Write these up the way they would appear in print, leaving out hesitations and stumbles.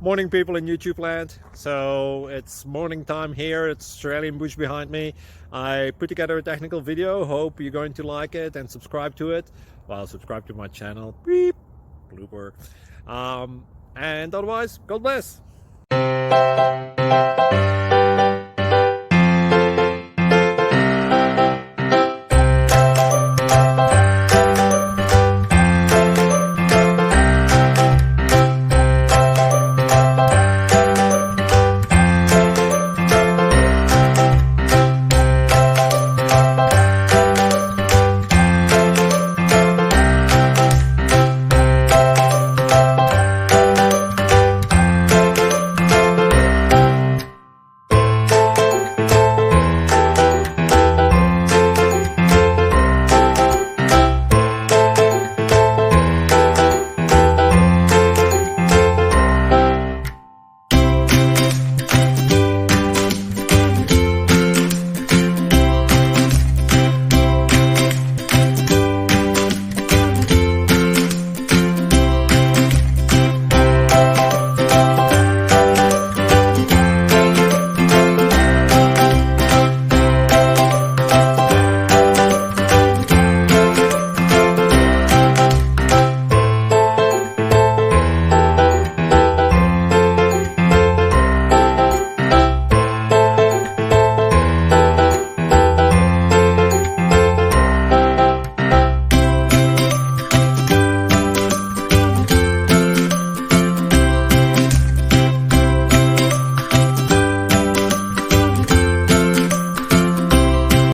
Morning, people in YouTube land. So it's morning time here. It's Australian bush behind me. I put together a technical video. Hope you're going to like it and subscribe to it. Well, subscribe to my channel. Beep. Blooper. And otherwise, God bless.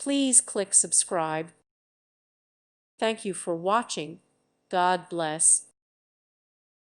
Please click subscribe. Thank you for watching. God bless.